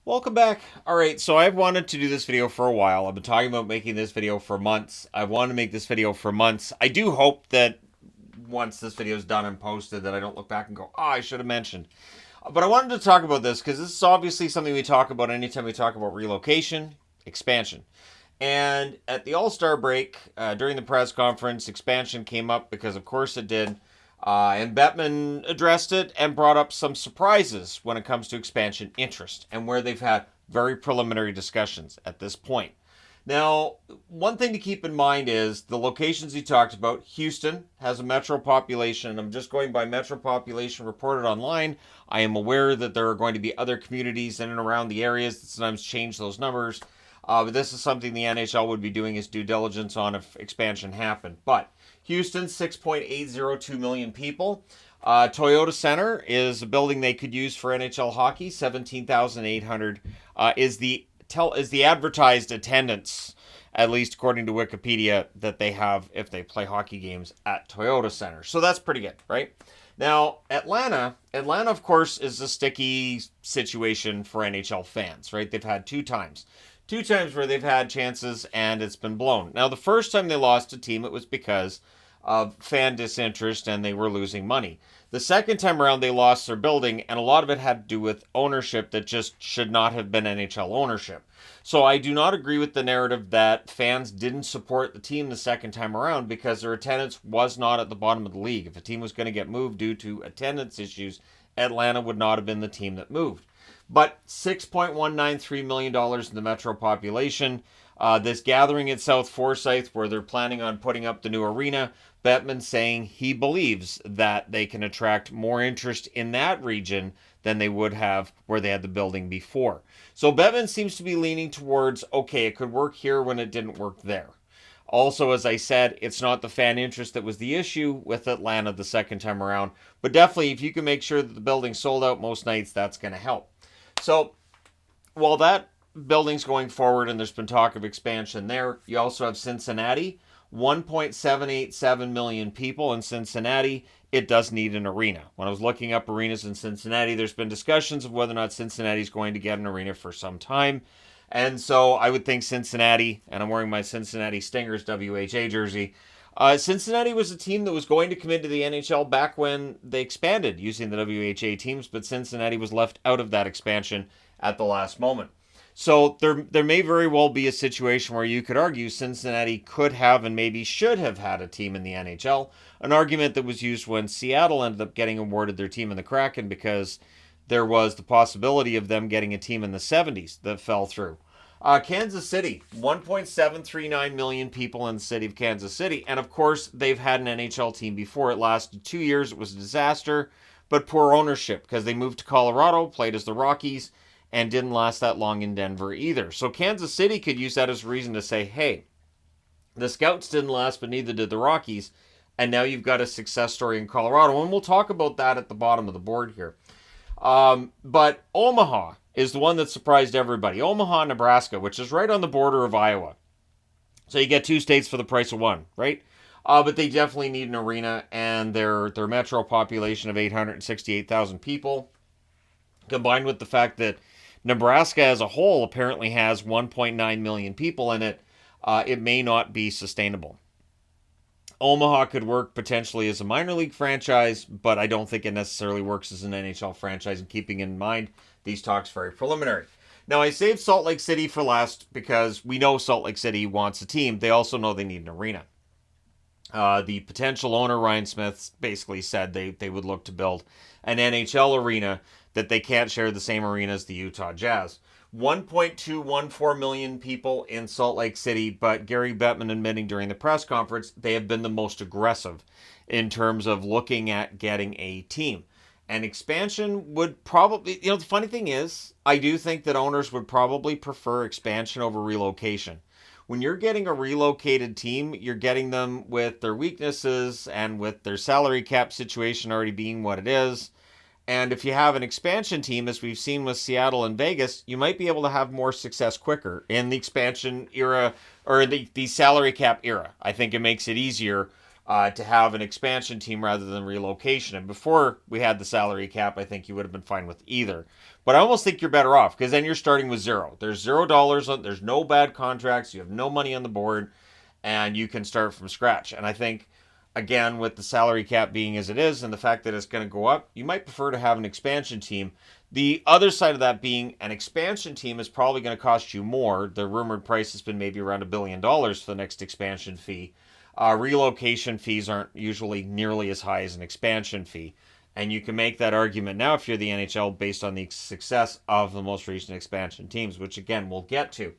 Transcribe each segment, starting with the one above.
Welcome back. All right, so I've wanted to do this video for a while. I've been talking about making this video for months. I've wanted to make this video for months. I do hope that once this video is done and posted that I don't look back and go, I should have mentioned. But I wanted to talk about this because this is obviously something we talk about anytime we talk about relocation, expansion. And at the All-Star break, during the press conference, expansion came up because, of course, it did. And Bettman addressed it and brought up some surprises when it comes to expansion interest and where they've had very preliminary discussions at this point. Now, one thing to keep in mind is the locations he talked about. Houston has a metro population, and I'm just going by metro population reported online. I am aware that there are going to be other communities in and around the areas that sometimes change those numbers. But this is something the NHL would be doing his due diligence on if expansion happened. But Houston, 6.802 million people. Toyota Center is a building they could use for NHL hockey. 17,800 is the advertised attendance, at least according to Wikipedia, that they have if they play hockey games at Toyota Center. So that's pretty good, right? Now, Atlanta, of course, is a sticky situation for NHL fans, right? They've had two times where they've had chances and it's been blown. Now, the first time they lost a team, it was because of fan disinterest and they were losing money. The second time around, they lost their building, and a lot of it had to do with ownership that just should not have been NHL ownership. So I do not agree with the narrative that fans didn't support the team the second time around because their attendance was not at the bottom of the league. If a team was going to get moved due to attendance issues, Atlanta would not have been the team that moved. But $6.193 million in the metro population. This gathering at South Forsyth, where they're planning on putting up the new arena, Bettman saying he believes that they can attract more interest in that region than they would have where they had the building before. So Bettman seems to be leaning towards, okay, it could work here when it didn't work there. Also, as I said, it's not the fan interest that was the issue with Atlanta the second time around. But definitely, if you can make sure that the building's sold out most nights, that's going to help. So, while that building's going forward and there's been talk of expansion there, you also have Cincinnati, 1.787 million people in Cincinnati. It does need an arena. When I was looking up arenas in Cincinnati, there's been discussions of whether or not Cincinnati's going to get an arena for some time. And so I would think Cincinnati, and I'm wearing my Cincinnati Stingers WHA jersey. Cincinnati was a team that was going to commit to the NHL back when they expanded using the WHA teams, but Cincinnati was left out of that expansion at the last moment. So there may very well be a situation where you could argue Cincinnati could have and maybe should have had a team in the NHL, an argument that was used when Seattle ended up getting awarded their team in the Kraken because there was the possibility of them getting a team in the 70s that fell through. Kansas City, 1.739 million people in the city of Kansas City. And of course, they've had an NHL team before. It lasted 2 years. It was a disaster, but poor ownership because they moved to Colorado, played as the Rockies, and didn't last that long in Denver either. So Kansas City could use that as a reason to say, hey, the Scouts didn't last, but neither did the Rockies. And now you've got a success story in Colorado. And we'll talk about that at the bottom of the board here. But Omaha is the one that surprised everybody. Omaha, Nebraska, which is right on the border of Iowa. So you get two states for the price of one, right? But they definitely need an arena, and their metro population of 868,000 people, combined with the fact that Nebraska as a whole apparently has 1.9 million people in it, it may not be sustainable. Omaha could work potentially as a minor league franchise, but I don't think it necessarily works as an NHL franchise, and keeping in mind these talks very preliminary. Now, I saved Salt Lake City for last because we know Salt Lake City wants a team. They also know they need an arena. The potential owner, Ryan Smith, basically said they would look to build an NHL arena, that they can't share the same arena as the Utah Jazz. 1.214 million people in Salt Lake City, but Gary Bettman admitting during the press conference they have been the most aggressive in terms of looking at getting a team. And expansion would probably, the funny thing is, I do think that owners would probably prefer expansion over relocation. When you're getting a relocated team, you're getting them with their weaknesses and with their salary cap situation already being what it is. And if you have an expansion team, as we've seen with Seattle and Vegas, you might be able to have more success quicker in the expansion era or the salary cap era. I think it makes it easier to have an expansion team rather than relocation. And before we had the salary cap, I think you would have been fine with either. But I almost think you're better off because then you're starting with zero. There's $0 on. There's no bad contracts. You have no money on the board, and you can start from scratch. And I think, again, with the salary cap being as it is and the fact that it's going to go up, you might prefer to have an expansion team. The other side of that being an expansion team is probably going to cost you more. The rumored price has been maybe around $1 billion for the next expansion fee. Relocation fees aren't usually nearly as high as an expansion fee. And you can make that argument now if you're the NHL based on the success of the most recent expansion teams, which again we'll get to.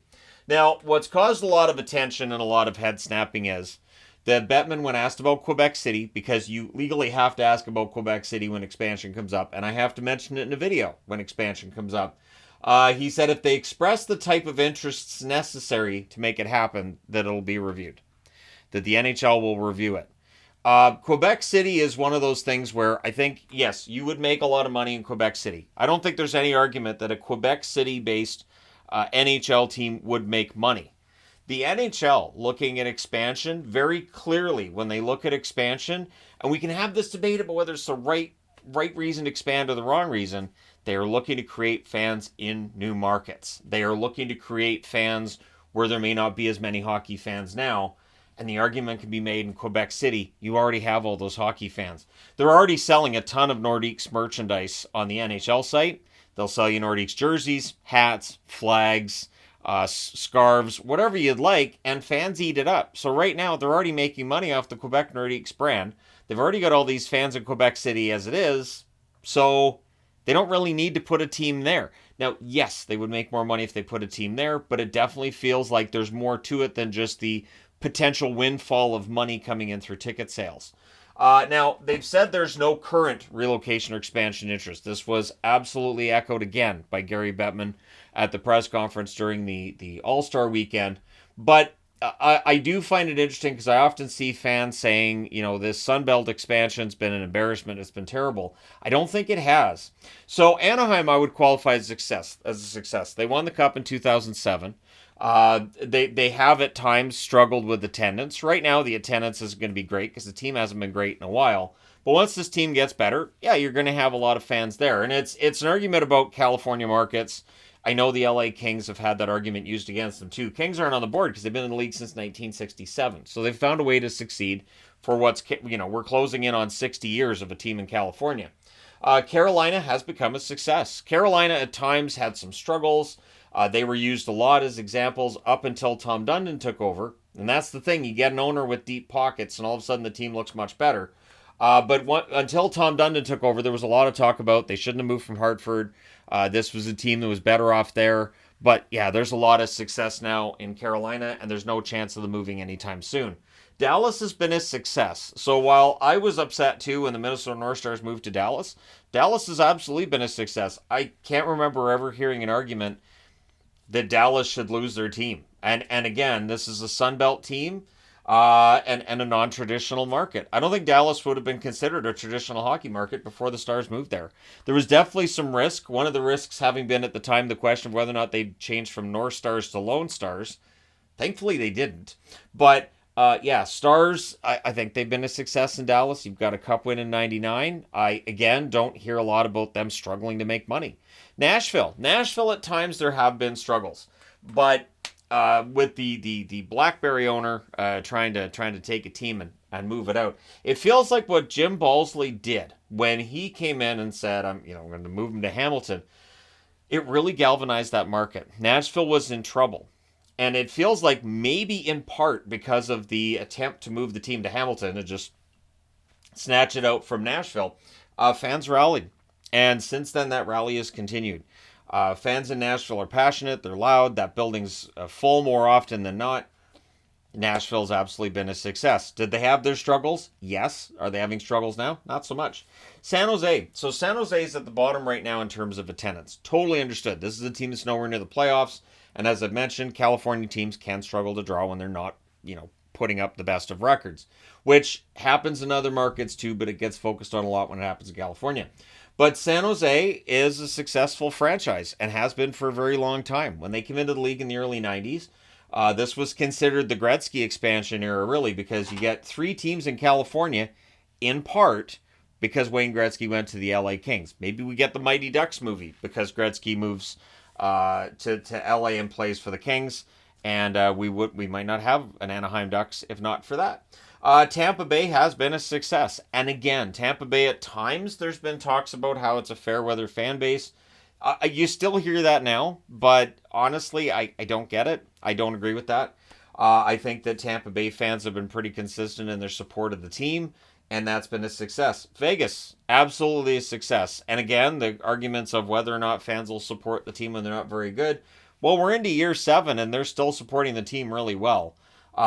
Now, what's caused a lot of attention and a lot of head snapping is that Bettman, when asked about Quebec City, because you legally have to ask about Quebec City when expansion comes up, and I have to mention it in a video when expansion comes up, he said if they express the type of interests necessary to make it happen, that it'll be reviewed, that the NHL will review it. Quebec City is one of those things where I think, yes, you would make a lot of money in Quebec City. I don't think there's any argument that a Quebec City-based NHL team would make money. The NHL, looking at expansion, very clearly, when they look at expansion, and we can have this debate about whether it's the right reason to expand or the wrong reason, they are looking to create fans in new markets. They are looking to create fans where there may not be as many hockey fans now. And the argument can be made in Quebec City, you already have all those hockey fans. They're already selling a ton of Nordiques merchandise on the NHL site. They'll sell you Nordiques jerseys, hats, flags, scarves, whatever you'd like, and fans eat it up. So right now, they're already making money off the Quebec Nordiques brand. They've already got all these fans in Quebec City as it is, so they don't really need to put a team there. Now, yes, they would make more money if they put a team there, but it definitely feels like there's more to it than just the potential windfall of money coming in through ticket sales. Now, they've said there's no current relocation or expansion interest. This was absolutely echoed again by Gary Bettman at the press conference during the All-Star weekend. But I do find it interesting because I often see fans saying, you know, this Sunbelt expansion's been an embarrassment. It's been terrible. I don't think it has. So Anaheim, I would qualify as a success. They won the Cup in 2007. They have at times struggled with attendance. Right now, the attendance is going to be great because the team hasn't been great in a while. But once this team gets better, yeah, you're going to have a lot of fans there. And it's an argument about California markets. I know the LA Kings have had that argument used against them too. Kings aren't on the board because they've been in the league since 1967. So they've found a way to succeed for we're closing in on 60 years of a team in California. Carolina has become a success. Carolina at times had some struggles. They were used a lot as examples up until Tom Dundon took over. And that's the thing. You get an owner with deep pockets, and all of a sudden the team looks much better. Until Tom Dundon took over, there was a lot of talk about they shouldn't have moved from Hartford. This was a team that was better off there. But yeah, there's a lot of success now in Carolina, and there's no chance of them moving anytime soon. Dallas has been a success. So while I was upset too when the Minnesota North Stars moved to Dallas, Dallas has absolutely been a success. I can't remember ever hearing an argument that Dallas should lose their team. And again, this is a Sunbelt team and a non-traditional market. I don't think Dallas would have been considered a traditional hockey market before the Stars moved there. There was definitely some risk. One of the risks having been at the time the question of whether or not they'd change from North Stars to Lone Stars. Thankfully, they didn't. But yeah, Stars, I think they've been a success in Dallas. You've got a cup win in 99. I, again, don't hear a lot about them struggling to make money. Nashville at times there have been struggles, but with the BlackBerry owner trying to take a team and move it out, it feels like what Jim Balsley did when he came in and said, I'm going to move him to Hamilton. It really galvanized that market. Nashville was in trouble, and it feels like maybe in part because of the attempt to move the team to Hamilton and just snatch it out from Nashville, fans rallied. And since then, that rally has continued. Fans in Nashville are passionate. They're loud. That building's full more often than not. Nashville's absolutely been a success. Did they have their struggles? Yes. Are they having struggles now? Not so much. San Jose. So San Jose is at the bottom right now in terms of attendance. Totally understood. This is a team that's nowhere near the playoffs. And as I've mentioned, California teams can struggle to draw when they're not, putting up the best of records, which happens in other markets too, but it gets focused on a lot when it happens in California. But San Jose is a successful franchise and has been for a very long time. When they came into the league in the early 90s, This was considered the Gretzky expansion era, really, because you get 3 teams in California, in part because Wayne Gretzky went to the LA Kings. Maybe we get the Mighty Ducks movie because Gretzky moves to LA and plays for the Kings, and we might not have an Anaheim Ducks if not for that. Tampa Bay has been a success, and again, Tampa Bay at times there's been talks about how it's a fair weather fan base. You still hear that now, but honestly, I don't get it. I don't agree with that. I think that Tampa Bay fans have been pretty consistent in their support of the team, and that's been a success. Vegas, absolutely a success. And again, the arguments of whether or not fans will support the team when they're not very good. Well, we're into year 7, and they're still supporting the team really well.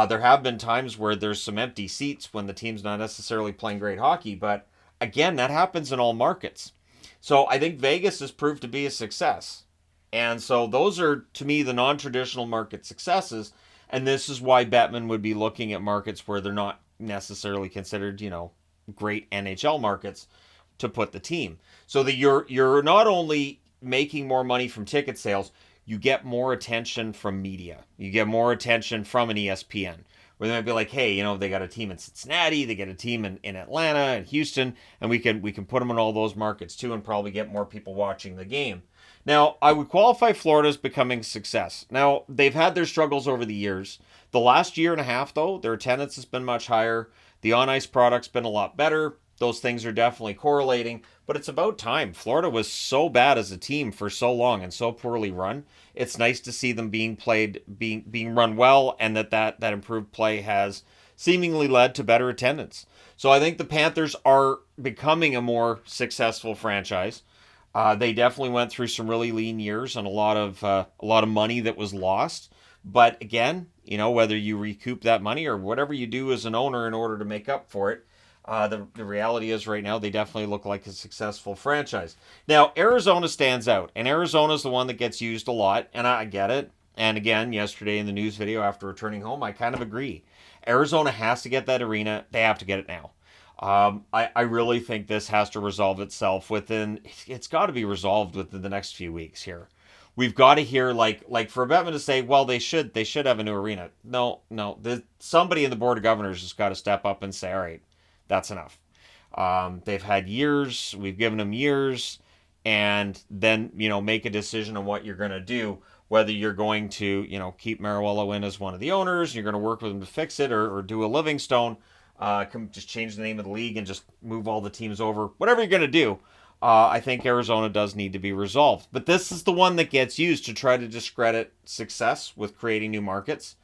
There have been times where there's some empty seats when the team's not necessarily playing great hockey, but again, that happens in all markets. So I think Vegas has proved to be a success. And so those are, to me, the non-traditional market successes. And this is why Bettman would be looking at markets where they're not necessarily considered, great NHL markets to put the team. So that you're not only making more money from ticket sales, you get more attention from media. You get more attention from an ESPN, where they might be like, hey, they got a team in Cincinnati, they get a team in Atlanta and Houston, and we can put them in all those markets too, and probably get more people watching the game. Now, I would qualify Florida as becoming a success. Now, they've had their struggles over the years. The last year and a half, though, their attendance has been much higher. The on-ice product's been a lot better. Those things are definitely correlating, but it's about time. Florida was so bad as a team for so long and so poorly run. It's nice to see them being run well, and that improved play has seemingly led to better attendance. So I think the Panthers are becoming a more successful franchise. They definitely went through some really lean years and a lot of money that was lost. But again, whether you recoup that money or whatever you do as an owner in order to make up for it, the reality is right now they definitely look like a successful franchise. Now, Arizona stands out, and Arizona is the one that gets used a lot, and I get it. And again, yesterday in the news video after returning home, I kind of agree. Arizona has to get that arena. They have to get it now. I really think this has to resolve itself it's got to be resolved within the next few weeks here. We've got to hear like for Bettman to say, well, they should have a new arena. No, somebody in the board of governors has got to step up and say, all right, that's enough. They've had years. We've given them years, and then make a decision on what you're going to do. Whether you're going to keep Mariuello in as one of the owners, you're going to work with him to fix it, or do a Livingstone. Just change the name of the league and just move all the teams over. Whatever you're going to do, I think Arizona does need to be resolved. But this is the one that gets used to try to discredit success with creating new markets.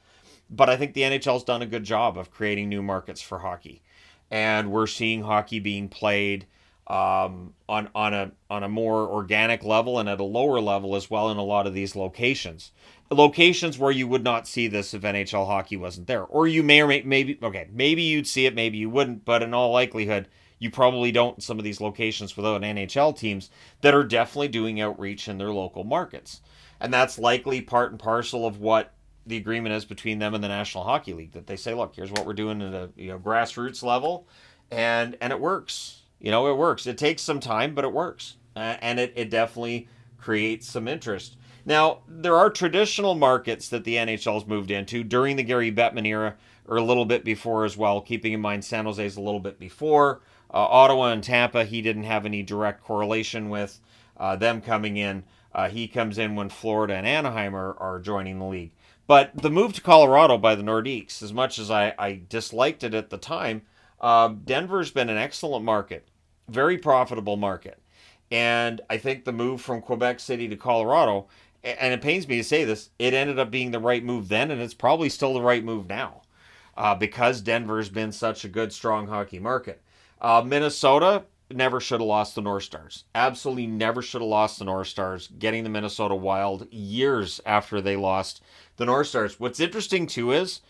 But I think the NHL's done a good job of creating new markets for hockey. And we're seeing hockey being played on a more organic level and at a lower level as well in a lot of these locations. Locations where you would not see this if NHL hockey wasn't there. Or you maybe you'd see it, maybe you wouldn't, but in all likelihood, you probably don't in some of these locations without NHL teams that are definitely doing outreach in their local markets. And that's likely part and parcel of what the agreement is between them and the National Hockey League, that they say, look, here's what we're doing at a grassroots level, and it works. It works. It takes some time, but it works. And it definitely creates some interest. Now, there are traditional markets that the NHL's moved into during the Gary Bettman era, or a little bit before as well, keeping in mind San Jose's a little bit before. Ottawa and Tampa, he didn't have any direct correlation with them coming in. He comes in when Florida and Anaheim are joining the league. But the move to Colorado by the Nordiques, as much as I disliked it at the time, Denver's been an excellent market, very profitable market. And I think the move from Quebec City to Colorado, and it pains me to say this, it ended up being the right move then, and it's probably still the right move now, because Denver's been such a good, strong hockey market. Minnesota never should have lost the North Stars. Absolutely never should have lost the North Stars, getting the Minnesota Wild years after they lost the North Stars. What's interesting, too, is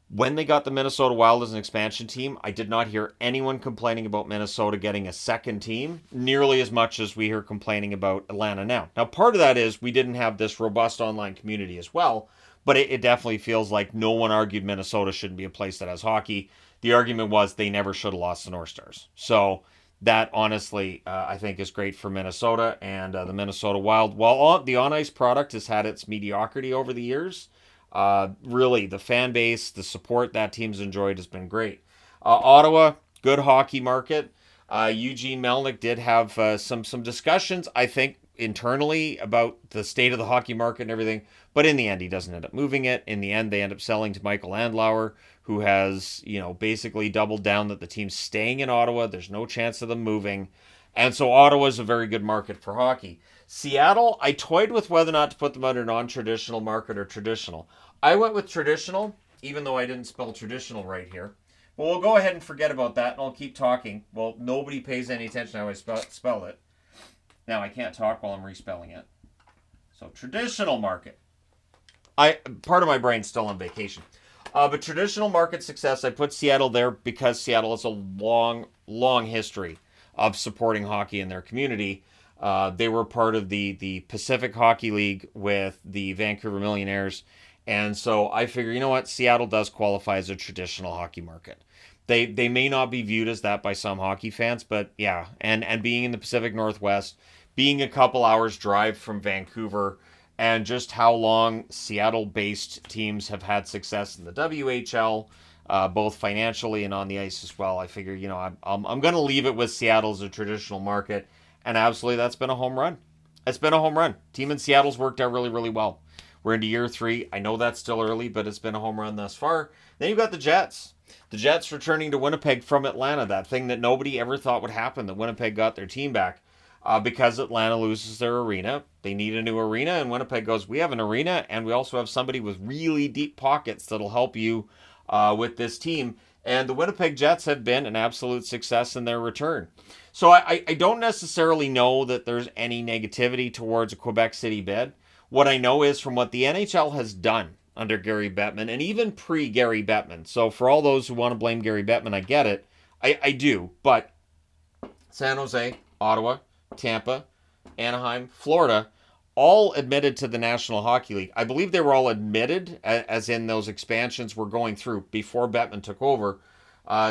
when they got the Minnesota Wild as an expansion team, I did not hear anyone complaining about Minnesota getting a second team nearly as much as we hear complaining about Atlanta now. Now, part of that is we didn't have this robust online community as well, but it definitely feels like no one argued Minnesota shouldn't be a place that has hockey. The argument was they never should have lost the North Stars. So that, honestly, I think is great for Minnesota and the Minnesota Wild. While the on-ice product has had its mediocrity over the years, Really, the fan base, the support that team's enjoyed has been great. Ottawa, good hockey market. Eugene Melnick did have some discussions, I think, internally about the state of the hockey market and everything. But in the end, he doesn't end up moving it. In the end, they end up selling to Michael Andlauer, who has, basically doubled down that the team's staying in Ottawa. There's no chance of them moving. And so Ottawa's a very good market for hockey. Seattle, I toyed with whether or not to put them under non-traditional market or traditional. I went with traditional, even though I didn't spell traditional right here. Well, we'll go ahead and forget about that, and I'll keep talking. Well, nobody pays any attention to how I spell it. Now, I can't talk while I'm respelling it. So, traditional market. Part of my brain's still on vacation. But traditional market success, I put Seattle there because Seattle has a long, long history of supporting hockey in their community. They were part of the Pacific Hockey League with the Vancouver Millionaires. And so I figure, you know what? Seattle does qualify as a traditional hockey market. They may not be viewed as that by some hockey fans, but yeah. And being in the Pacific Northwest, being a couple hours drive from Vancouver, and just how long Seattle-based teams have had success in the WHL, both financially and on the ice as well. I figure, I'm going to leave it with Seattle as a traditional market, and absolutely that's been a home run. It's been a home run. Team in Seattle's worked out really, really well. We're into year 3. I know that's still early, but it's been a home run thus far. Then you've got the Jets. The Jets returning to Winnipeg from Atlanta, that thing that nobody ever thought would happen, that Winnipeg got their team back. Because Atlanta loses their arena. They need a new arena, and Winnipeg goes, we have an arena, and we also have somebody with really deep pockets that'll help you with this team. And the Winnipeg Jets have been an absolute success in their return. So I don't necessarily know that there's any negativity towards a Quebec City bid. What I know is from what the NHL has done under Gary Bettman, and even pre-Gary Bettman. So for all those who want to blame Gary Bettman, I get it. I do. But San Jose, Ottawa, Tampa, Anaheim, Florida, all admitted to the National Hockey League. I believe they were all admitted, as in those expansions were going through before Bettman took over.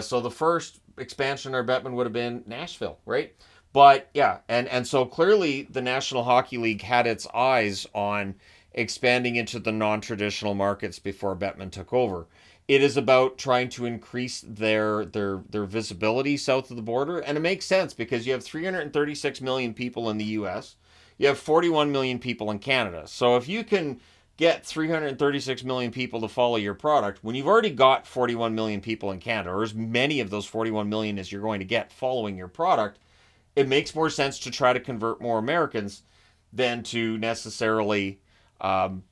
So the first expansion under Bettman would have been Nashville, right? But yeah, and so clearly the National Hockey League had its eyes on expanding into the non-traditional markets before Bettman took over. It is about trying to increase their visibility south of the border, and it makes sense because you have 336 million people in the U.S. You have 41 million people in Canada. So if you can get 336 million people to follow your product, when you've already got 41 million people in Canada, or as many of those 41 million as you're going to get following your product, it makes more sense to try to convert more Americans than to necessarily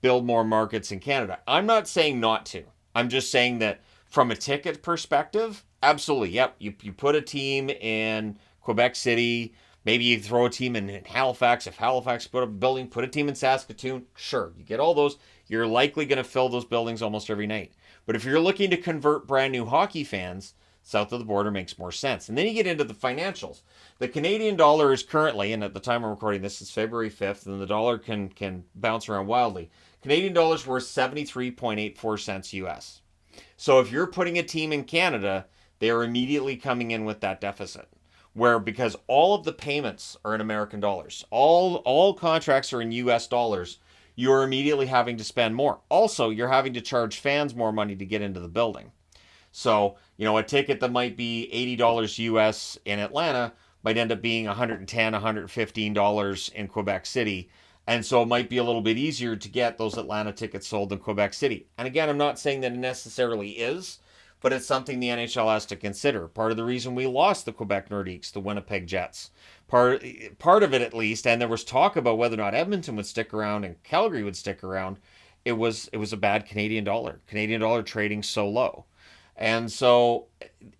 build more markets in Canada. I'm not saying not to. I'm just saying that from a ticket perspective, absolutely. Yep, you put a team in Quebec City. Maybe you throw a team in Halifax. If Halifax put up a building, put a team in Saskatoon. Sure, you get all those. You're likely going to fill those buildings almost every night. But if you're looking to convert brand new hockey fans, south of the border makes more sense. And then you get into the financials. The Canadian dollar is currently, and at the time I'm recording this, it's February 5th, and the dollar can bounce around wildly. Canadian dollar's worth 73.84 cents US. So if you're putting a team in Canada, they are immediately coming in with that deficit. Where because all of the payments are in American dollars, all contracts are in US dollars, you're immediately having to spend more. Also, you're having to charge fans more money to get into the building. So, a ticket that might be $80 US in Atlanta might end up being $110, $115 in Quebec City. And so it might be a little bit easier to get those Atlanta tickets sold in Quebec City. And again, I'm not saying that it necessarily is, but it's something the NHL has to consider. Part of the reason we lost the Quebec Nordiques, the Winnipeg Jets, part of it at least, and there was talk about whether or not Edmonton would stick around and Calgary would stick around, it was a bad Canadian dollar. Canadian dollar trading so low. And so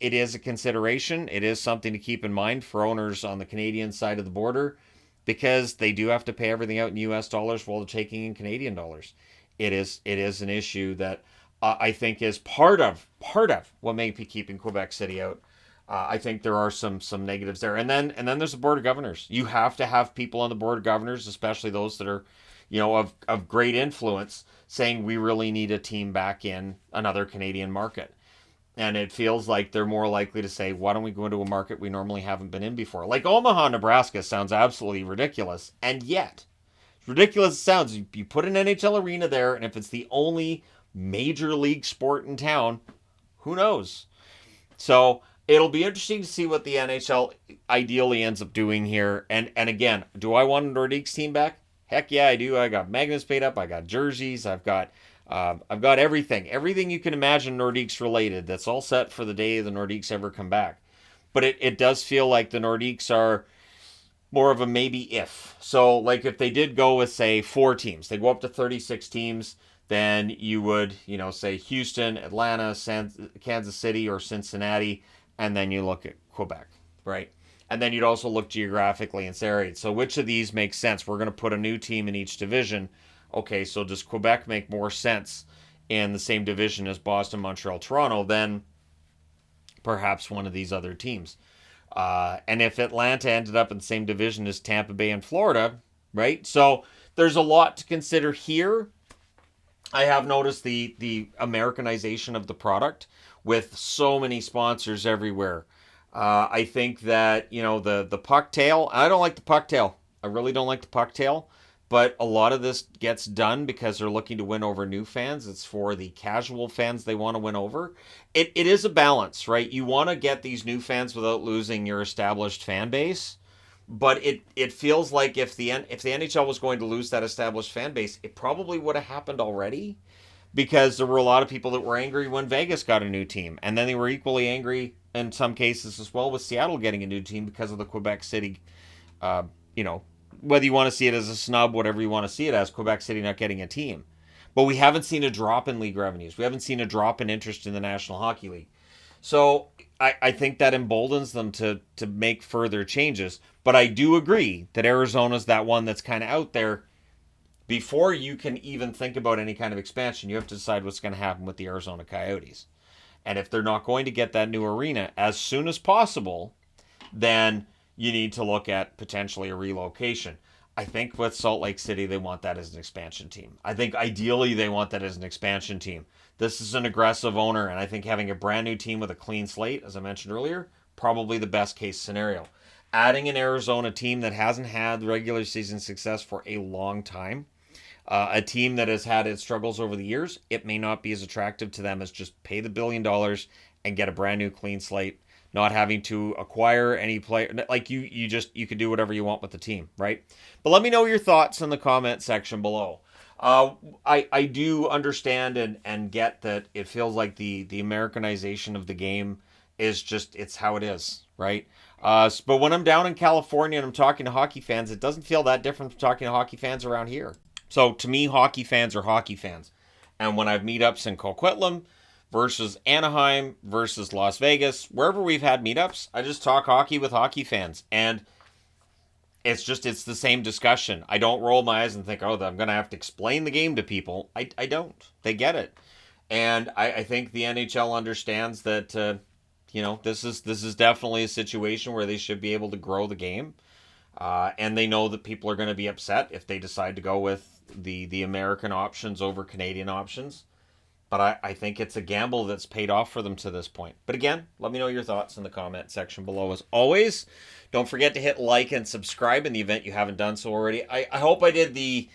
it is a consideration. It is something to keep in mind for owners on the Canadian side of the border, because they do have to pay everything out in US dollars while they're taking in Canadian dollars. It is an issue that I think is part of what may be keeping Quebec City out. I think there are some negatives there. And then there's the board of governors. You have to have people on the board of governors, especially those that are, of great influence, saying we really need a team back in another Canadian market. And it feels like they're more likely to say, why don't we go into a market we normally haven't been in before? Like Omaha, Nebraska sounds absolutely ridiculous. And yet, as ridiculous as it sounds, you put an NHL arena there, and if it's the only major league sport in town. Who knows? So it'll be interesting to see what the NHL ideally ends up doing here. And again, do I want a Nordiques team back? Heck yeah, I do. I got magnets paid up. I got jerseys. I've got everything you can imagine Nordiques related. That's all set for the day the Nordiques ever come back. But it does feel like the Nordiques are more of a maybe if. So like if they did go with say 4 teams, they go up to 36 teams, then you would, say Houston, Atlanta, Kansas City, or Cincinnati, and then you look at Quebec, right? And then you'd also look geographically and say, all right, so which of these makes sense? We're going to put a new team in each division. Okay, so does Quebec make more sense in the same division as Boston, Montreal, Toronto than perhaps one of these other teams? And if Atlanta ended up in the same division as Tampa Bay and Florida, right? So there's a lot to consider here. I have noticed the Americanization of the product with so many sponsors everywhere. I think that, the puck tail, I don't like the puck tail. I really don't like the puck tail. But a lot of this gets done because they're looking to win over new fans. It's for the casual fans they want to win over. It is a balance, right? You want to get these new fans without losing your established fan base. But it feels like if the NHL was going to lose that established fan base, it probably would have happened already, because there were a lot of people that were angry when Vegas got a new team, and then they were equally angry in some cases as well with Seattle getting a new team because of the Quebec City, whether you want to see it as a snub, whatever you want to see it as, Quebec City not getting a team. But we haven't seen a drop in league revenues. We haven't seen a drop in interest in the National Hockey League. So I think that emboldens them to make further changes. But I do agree that Arizona's that one that's kind of out there. Before you can even think about any kind of expansion, you have to decide what's going to happen with the Arizona Coyotes. And if they're not going to get that new arena as soon as possible, then you need to look at potentially a relocation. I think with Salt Lake City, they want that as an expansion team. I think ideally they want that as an expansion team. This is an aggressive owner, and I think having a brand new team with a clean slate, as I mentioned earlier, probably the best case scenario. Adding an Arizona team that hasn't had regular season success for a long time, a team that has had its struggles over the years, it may not be as attractive to them as just pay the $1 billion and get a brand new clean slate, not having to acquire any player. Like you could do whatever you want with the team, right? But let me know your thoughts in the comment section below. I do understand and get that it feels like the Americanization of the game is just, it's how it is, right? But when I'm down in California and I'm talking to hockey fans, it doesn't feel that different from talking to hockey fans around here. So to me, hockey fans are hockey fans. And when I've meetups in Coquitlam versus Anaheim versus Las Vegas, wherever we've had meetups, I just talk hockey with hockey fans. And it's the same discussion. I don't roll my eyes and think, oh, I'm going to have to explain the game to people. I don't. They get it. And I think the NHL understands that, this is definitely a situation where they should be able to grow the game. And they know that people are going to be upset if they decide to go with the American options over Canadian options. But I think it's a gamble that's paid off for them to this point. But again, let me know your thoughts in the comment section below. As always, don't forget to hit like and subscribe in the event you haven't done so already. I hope I did the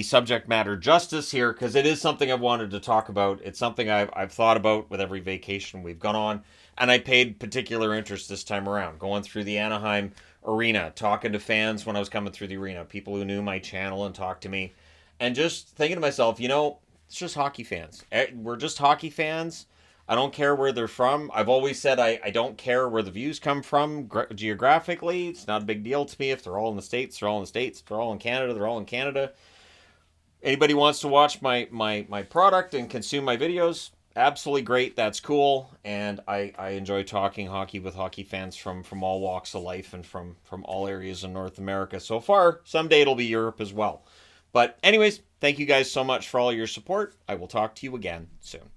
subject matter justice here, because it is something I've wanted to talk about. It's something I've thought about with every vacation we've gone on. And I paid particular interest this time around, going through the Anaheim arena, talking to fans when I was coming through the arena, people who knew my channel and talked to me, and just thinking to myself, it's just hockey fans. We're just hockey fans. I don't care where they're from. I've always said I don't care where the views come from geographically. It's not a big deal to me. If they're all in the States, they're all in the States. If they're all in Canada, they're all in Canada. Anybody wants to watch my product and consume my videos, absolutely great. That's cool. And I enjoy talking hockey with hockey fans from all walks of life and from all areas in North America. So far, someday it'll be Europe as well. But anyways, thank you guys so much for all your support. I will talk to you again soon.